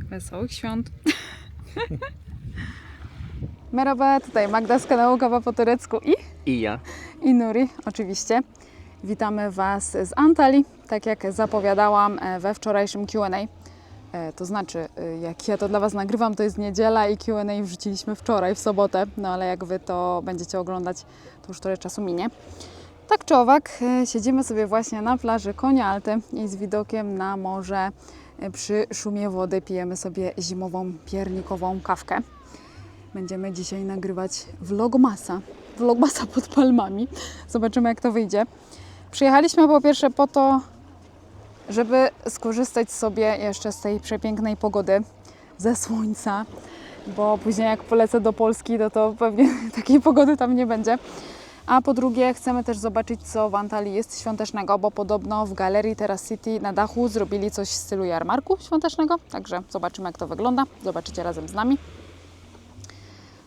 Wesołych świąt. Merhaba, tutaj Magda z kanału Kawa po turecku I ja. i Nuri, oczywiście. Witamy Was z Antalii, tak jak zapowiadałam we wczorajszym Q&A. To znaczy, jak ja to dla Was nagrywam, to jest niedziela i Q&A wrzuciliśmy wczoraj, w sobotę, no ale jak Wy to będziecie oglądać, to już trochę czasu minie. Tak czy owak, siedzimy sobie właśnie na plaży Konialty i z widokiem na morze przy szumie wody pijemy sobie zimową, piernikową kawkę. Będziemy dzisiaj nagrywać vlogmasa pod palmami. Zobaczymy, jak to wyjdzie. Przyjechaliśmy po pierwsze po to, żeby skorzystać sobie jeszcze z tej przepięknej pogody, ze słońca, bo później jak polecę do Polski, to pewnie takiej pogody tam nie będzie. A po drugie chcemy też zobaczyć, co w Antalii jest świątecznego, bo podobno w galerii Terrace City na dachu zrobili coś w stylu jarmarku świątecznego, także zobaczymy, jak to wygląda. Zobaczycie razem z nami.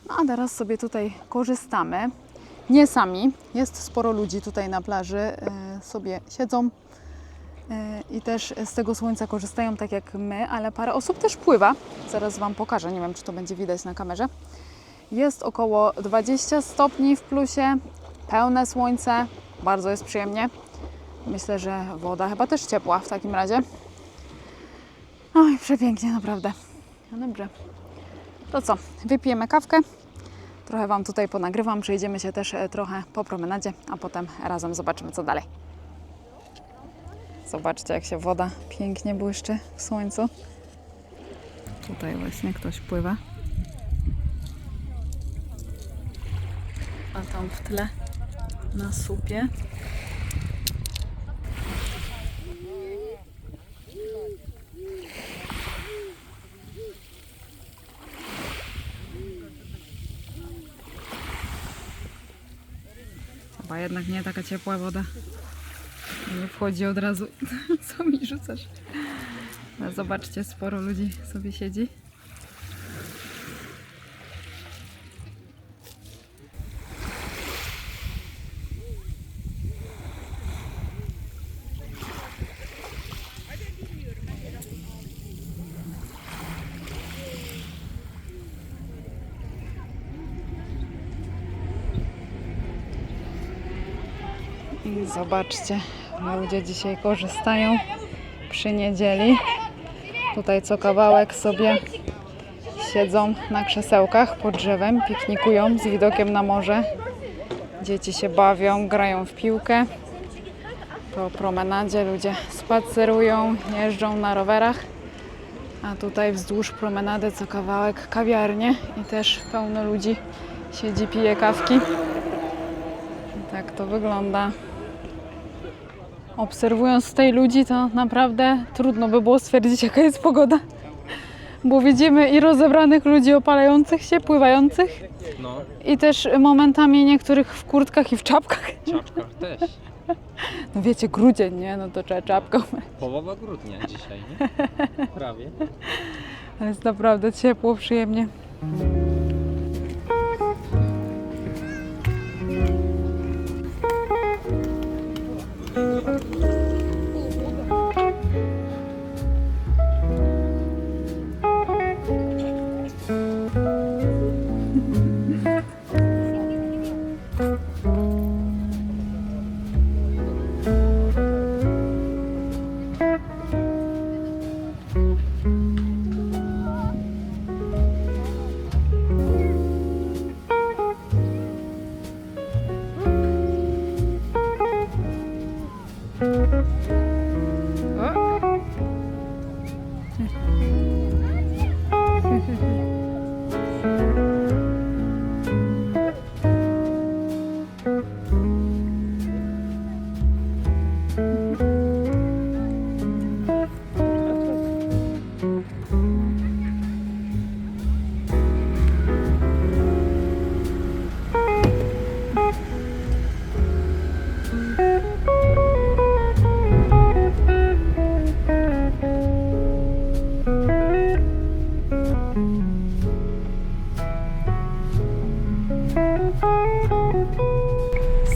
No a teraz sobie tutaj korzystamy. Nie sami, jest sporo ludzi tutaj na plaży, sobie siedzą i też z tego słońca korzystają tak jak my, ale parę osób też pływa. Zaraz Wam pokażę, nie wiem, czy to będzie widać na kamerze. Jest około 20 stopni w plusie, pełne słońce, bardzo jest przyjemnie. Myślę, że woda chyba też ciepła w takim razie. Oj, przepięknie, naprawdę. No dobrze. To co, wypijemy kawkę, trochę Wam tutaj ponagrywam, przejdziemy się też trochę po promenadzie, a potem razem zobaczymy, co dalej. Zobaczcie, jak się woda pięknie błyszczy w słońcu. Tutaj właśnie ktoś pływa. A tam w tle na słupie chyba jednak nie taka ciepła woda. Nie wchodzi od razu. Co mi rzucasz? No zobaczcie, sporo ludzi sobie siedzi. I zobaczcie, ludzie dzisiaj korzystają przy niedzieli. Tutaj co kawałek sobie siedzą na krzesełkach pod drzewem, piknikują z widokiem na morze. Dzieci się bawią, grają w piłkę. Po promenadzie ludzie spacerują, jeżdżą na rowerach. A tutaj wzdłuż promenady co kawałek kawiarnie i też pełno ludzi siedzi, pije kawki. I tak to wygląda. Obserwując tutaj ludzi, to naprawdę trudno by było stwierdzić, jaka jest pogoda. Bo widzimy i rozebranych ludzi opalających się, pływających. No, I też momentami niektórych w kurtkach i w czapkach. czapka też. No wiecie, grudzień, nie? No to trzeba czapką. Połowa grudnia dzisiaj, nie? Prawie. Ale jest naprawdę ciepło, przyjemnie.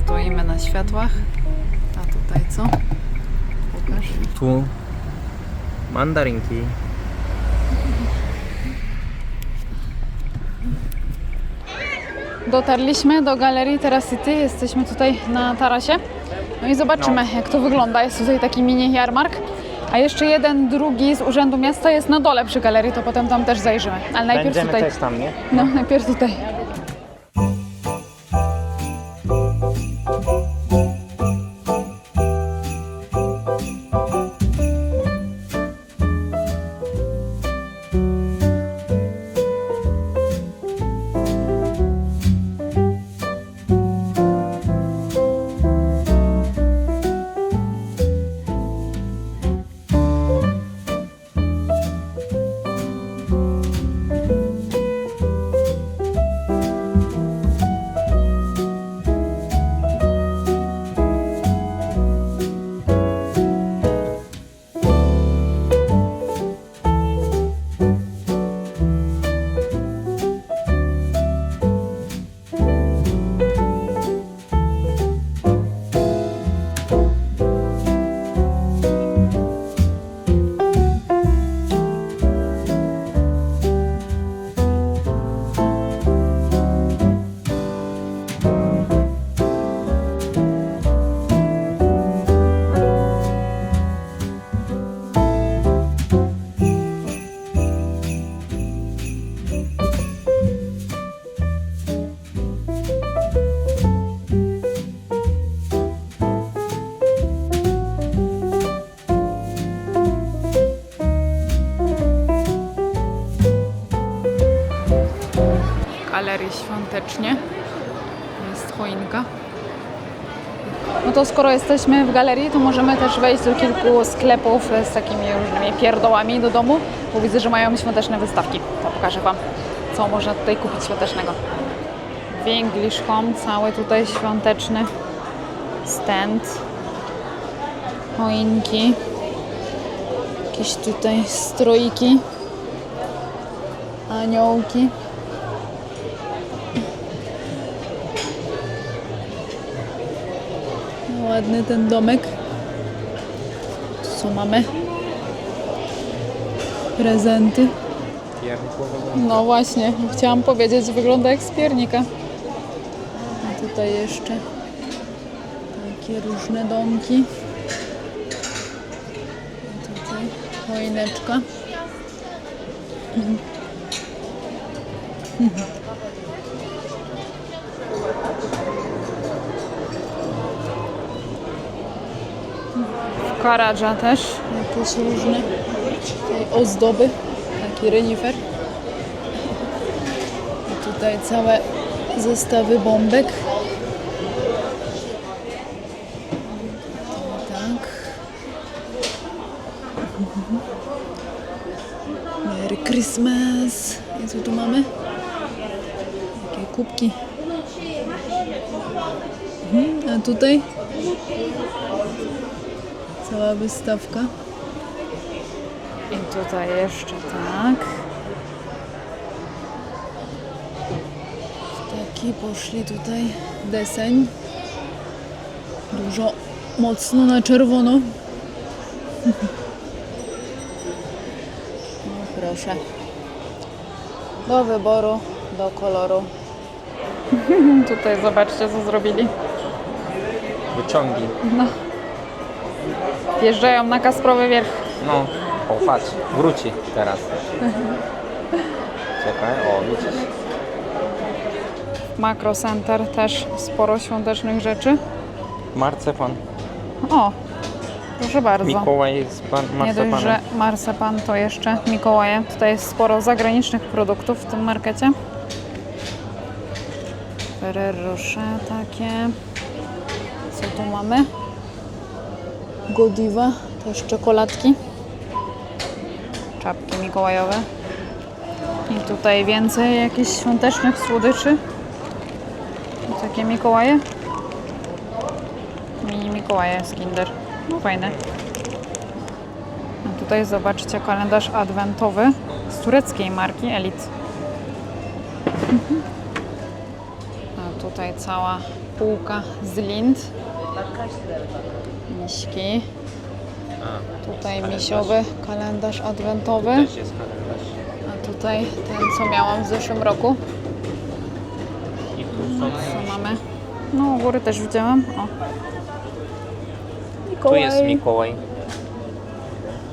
Stoimy na światłach. A tutaj co? Pokaż. Tu Mandarynki. Dotarliśmy do Galerii Terracity, jesteśmy tutaj na tarasie. No i zobaczymy, jak to wygląda. Jest tutaj taki mini jarmark. A jeszcze jeden, drugi z Urzędu Miasta jest na dole przy galerii, to potem tam też zajrzymy. Ale najpierw Będziemy tutaj. też tam, nie? No, najpierw tutaj. Galerii świątecznie. Jest choinka. No to skoro jesteśmy w galerii, to możemy też wejść do kilku sklepów z takimi różnymi pierdołami do domu, bo widzę, że mają świąteczne wystawki. To pokażę Wam, co można tutaj kupić świątecznego. W English Home cały tutaj świąteczny stand. Choinki. Jakieś tutaj stroiki. Aniołki. Ładny ten domek. Co mamy? Prezenty. No właśnie, chciałam powiedzieć, wygląda jak z piernika. A tutaj jeszcze takie różne domki. A tutaj choineczka. Karadża też, jakieś różne tutaj ozdoby, taki renifer. I tutaj całe zestawy bombek. Tak. Merry Christmas. I co tu mamy? Takie kubki. A tutaj cała wystawka. I tutaj jeszcze tak. Taki poszli tutaj deseń. Dużo mocno na czerwono. No proszę. Do wyboru, do koloru. Tutaj zobaczcie, co zrobili. Wyciągi. No. Wjeżdżają na Kasprowy Wierch. No, o patrz, wróci teraz. Czekaj, o widzisz. Makro Center też sporo świątecznych rzeczy. Marcepan. O, proszę bardzo. Mikołaj jest Nie dość, marcepanem. że marcepan, to jeszcze Mikołaje. Tutaj jest sporo zagranicznych produktów w tym markecie. Ferrero Rocher takie. Co tu mamy? Godiva, też czekoladki. Czapki mikołajowe. I tutaj więcej jakichś świątecznych słodyczy. I takie Mikołaje. Mini Mikołaje z Kinder. No fajne. A tutaj zobaczcie kalendarz adwentowy z tureckiej marki Elite. A tutaj cała półka z Lindt. Miśki. Tutaj kalendarz. misiowy kalendarz adwentowy. Też jest kalendarz. A tutaj ten, co miałam w zeszłym roku. I tu są... Co mamy? No, u góry też widziałam. O. Tu Mikołaj. jest Mikołaj.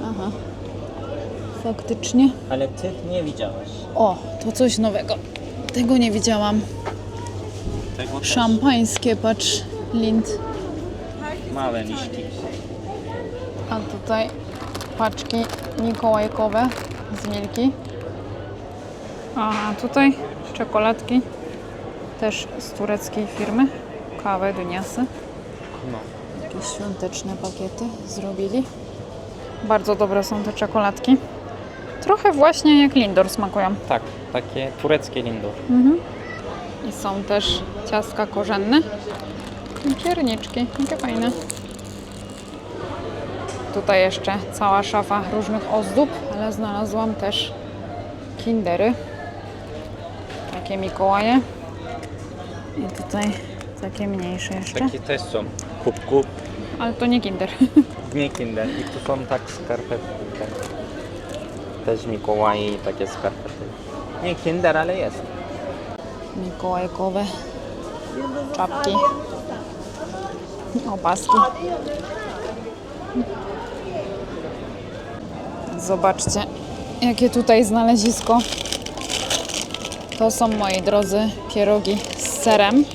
Aha. Faktycznie. Ale ty nie widziałaś. O, to coś nowego. Tego nie widziałam. Tego też. Szampańskie, patrz, Lind. Małe liści. A tutaj paczki mikołajkowe z Milki. A tutaj czekoladki też z tureckiej firmy. Kawę Duniasy. No. Jakieś świąteczne pakiety zrobili. Bardzo dobre są te czekoladki. Trochę właśnie jak Lindor smakują. Tak, takie tureckie Lindor. I są też ciastka korzenne i pierniczki. Jakie fajne. Tutaj jeszcze cała szafa różnych ozdób, ale znalazłam też kindery. Takie Mikołaje. I tutaj takie mniejsze jeszcze. Takie też są. Kup. Ale to nie kinder. Nie Kinder. I tu są tak skarpetki. Tak. Też Mikołaj i takie skarpety. Nie Kinder, ale jest. Mikołajkowe czapki. Opaski. Zobaczcie, jakie tutaj znalezisko. To są, moi drodzy, pierogi z serem.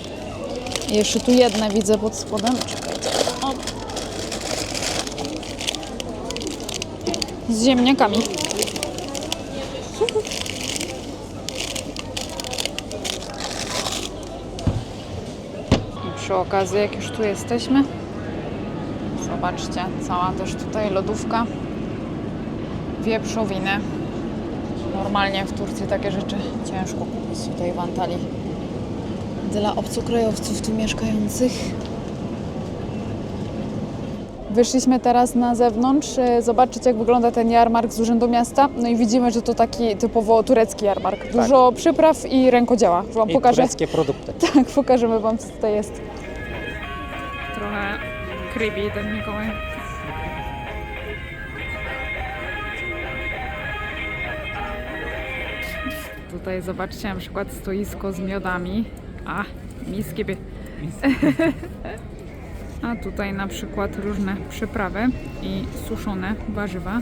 I jeszcze tu jedne widzę pod spodem. Czekajcie. O. Z ziemniakami. I przy okazji, jak już tu jesteśmy, zobaczcie, cała też tutaj lodówka. Wieprzowiny. Normalnie w Turcji takie rzeczy ciężko kupić, tutaj w Antalii. Dla obcokrajowców tu mieszkających. Wyszliśmy teraz na zewnątrz, zobaczyć jak wygląda ten jarmark z Urzędu Miasta. No i widzimy, że to taki typowo turecki jarmark. Dużo przypraw i rękodzieła. Wam I pokażę. tureckie produkty. Tak, pokażemy Wam, co tutaj jest. Trochę creepy ten Mikołaj. Tutaj zobaczcie na przykład stoisko z miodami. A, miskie by. A tutaj na przykład różne przyprawy i suszone warzywa.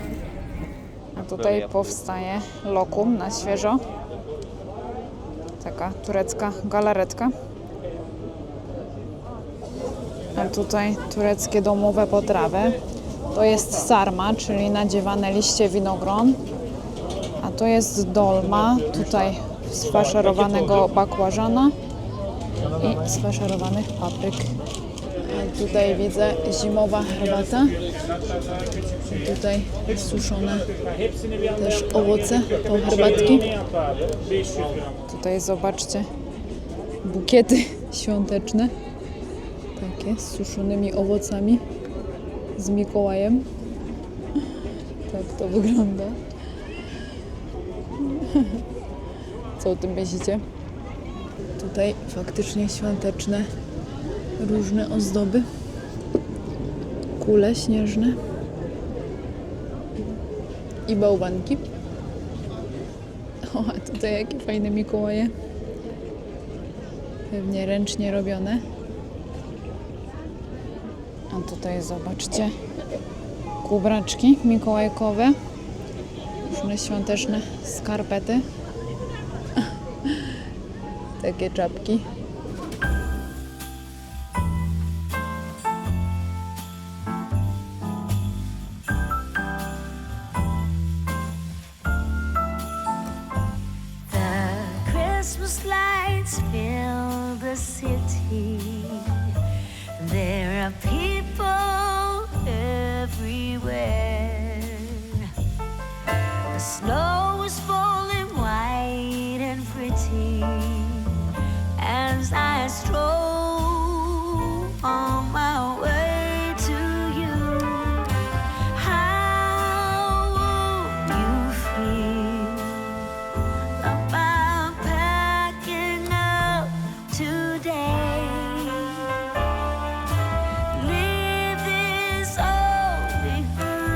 A tutaj powstaje lokum na świeżo. Taka turecka galaretka. A tutaj tureckie domowe potrawy. To jest sarma, czyli nadziewane liście winogron. A to jest dolma, tutaj sfaszerowanego bakłażana i sfaszerowanych papryk. A tutaj widzę zimowa herbata. I tutaj suszone też owoce po herbatki. Tutaj zobaczcie bukiety świąteczne. Takie z suszonymi owocami, z Mikołajem. Tak to wygląda. Co o tym myślicie? Tutaj faktycznie świąteczne różne ozdoby. Kule śnieżne. I bałwanki. O, a tutaj jakie fajne Mikołaje. Pewnie ręcznie robione. A tutaj zobaczcie. Kubraczki mikołajkowe. Różne świąteczne skarpety. Takie czapki. The Christmas lights fill the city. There are people everywhere. The snow is falling white and pretty as I stroll on my way to you. How would you feel about packing up today? Leave this all behind.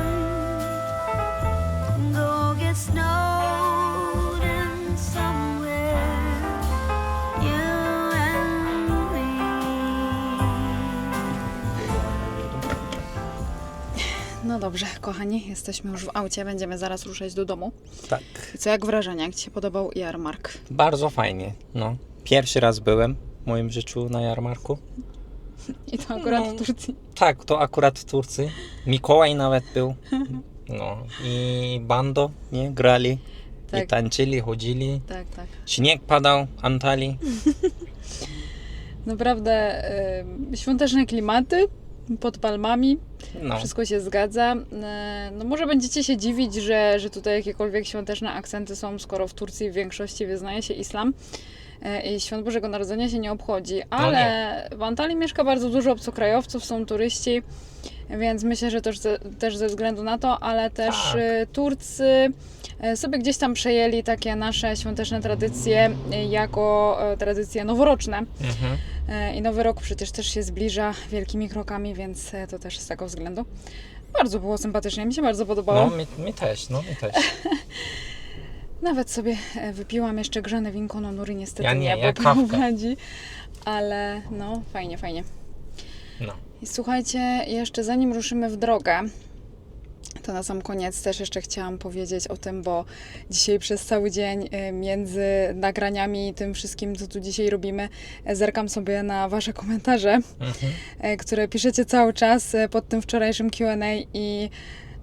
dobrze, kochani, jesteśmy już w aucie, będziemy zaraz ruszać do domu. Tak. I co, jak wrażenia? Jak Ci się podobał jarmark? Bardzo fajnie, no. Pierwszy raz byłem w moim życiu na jarmarku. I to akurat w Turcji. Tak, to akurat w Turcji. Mikołaj nawet był. No i bando, nie? Grali. Tak. I tańczyli, chodzili. Tak, tak. Śnieg padał w Antalii. Naprawdę świąteczne klimaty pod palmami. No. Wszystko się zgadza. No może będziecie się dziwić, że tutaj jakiekolwiek świąteczne akcenty są, skoro w Turcji w większości wyznaje się islam i Świąt Bożego Narodzenia się nie obchodzi, ale w Antalii mieszka bardzo dużo obcokrajowców, są turyści, więc myślę, że też ze względu na to, ale też Tak. Turcy sobie gdzieś tam przejęli takie nasze świąteczne tradycje jako tradycje noworoczne. Mhm. I Nowy Rok przecież też się zbliża wielkimi krokami, więc to też z tego względu. Bardzo było sympatycznie, mi się bardzo podobało. No, mi też, no mi też. Nawet sobie wypiłam jeszcze grzane winko, no Nuri niestety Ja nie, bo ja kawkę. prowadzi. Ale no, fajnie, fajnie. No. I słuchajcie, jeszcze zanim ruszymy w drogę, to na sam koniec też jeszcze chciałam powiedzieć o tym, bo dzisiaj przez cały dzień między nagraniami i tym wszystkim, co tu dzisiaj robimy, zerkam sobie na Wasze komentarze, które piszecie cały czas pod tym wczorajszym Q&A i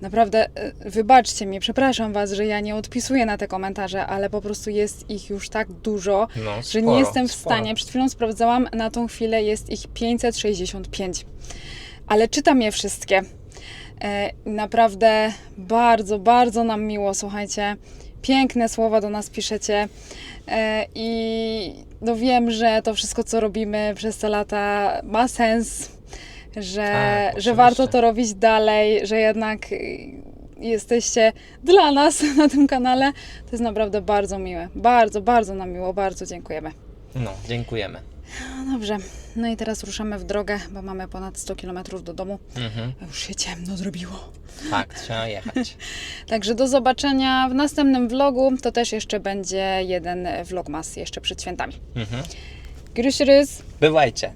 naprawdę wybaczcie mi, przepraszam Was, że ja nie odpisuję na te komentarze, ale po prostu jest ich już tak dużo, No, że nie sporo, jestem w sporo. stanie. Przed chwilą sprawdzałam, na tą chwilę jest ich 565, ale czytam je wszystkie. Naprawdę bardzo, bardzo nam miło, słuchajcie. Piękne słowa do nas piszecie i no wiem, że to wszystko, co robimy przez te lata ma sens, że, Tak, że oczywiście. warto to robić dalej, że jednak jesteście dla nas na tym kanale. To jest naprawdę bardzo miłe. Bardzo, bardzo nam miło, bardzo dziękujemy. No, dziękujemy. No dobrze, no i teraz ruszamy w drogę, bo mamy ponad 100 km do domu. Mhm. Już się ciemno zrobiło. Tak, trzeba jechać. Także do zobaczenia w następnym vlogu. To też jeszcze będzie jeden vlogmas jeszcze przed świętami. Mhm. Görüşürüz. Bywajcie.